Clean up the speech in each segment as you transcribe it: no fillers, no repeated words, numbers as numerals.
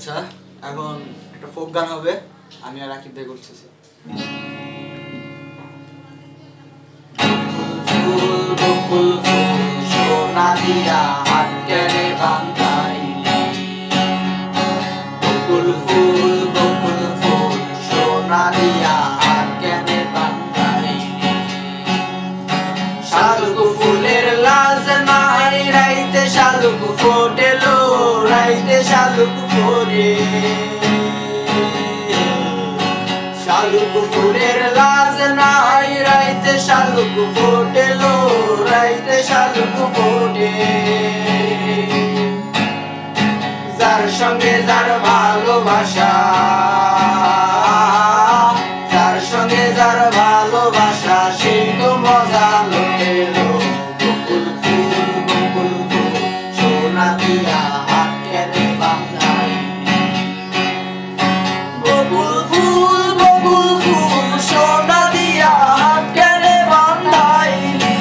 আচ্ছা এখন একটা ফোক গান হবে, আমি আর রাকিব ভাই করতেছি। ফুল বকুল ফুল সোনা দিয়া হাত কেনে বাঁধাইলি, বকুল ফুল সোনা দিয়া হাত কেনে বাঁধাইলি। শালুক ফুলের লাজ নাই রাইতে শালুক ফোটেলো, রাইতে শালুক ফোটে। শালুক ফুলের লাজ নাই রাইতে শালুক ফোটেলো, রাইতে শালুক ফোটে। যার সঙ্গে যার ভালোবাসা, যার সঙ্গে যার ভালোবাসা সেই তো মজা লুটেলো। বকুল ফুল সোনা দিয়া হাত কেনে বাঁধাইলি, বকুল ফুল সোনা দিয়া হাত কেনে বাঁধাইলি।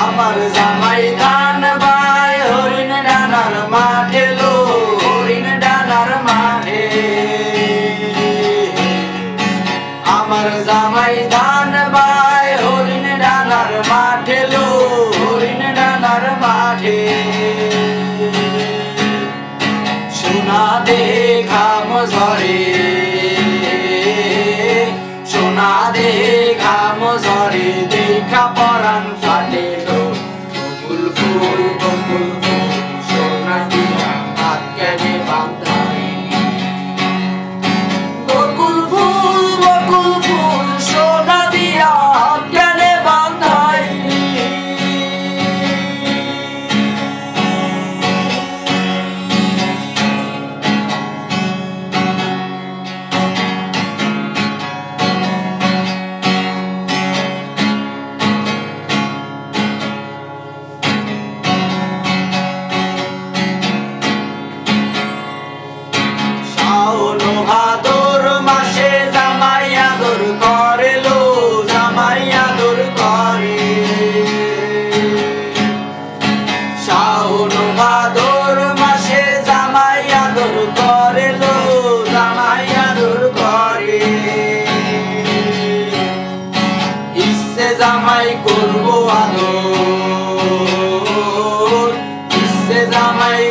আমার জামাই ধান বাই হরিণ ডানার মাঠে লো, হরিণ ডানার মাঠে। আমার জামাই ধান বাই হরিণ ডানার মাঠে লো, হরিণ ডানার মাঠে। সোনা দেহে ঘাম ঝরে, সোনা দেহে ঘাম ঝরে দেখা পরাণ ফাটে। বকুল ফুল সোনা দিয়া হাত কেনে বাঁধাইলি, বকুল ফুল সোনা দিয়া হাত কেনে বাঁধাইলি। শাওন ভাদর মাসে জামাই আদর করে লো, জামাই আদর করে। শাওন ভাদর মাসে জামাই আদর করে লো, জামাই আদর করে। ইচ্ছে জামাই করবো আদর, ইচ্ছে জামাই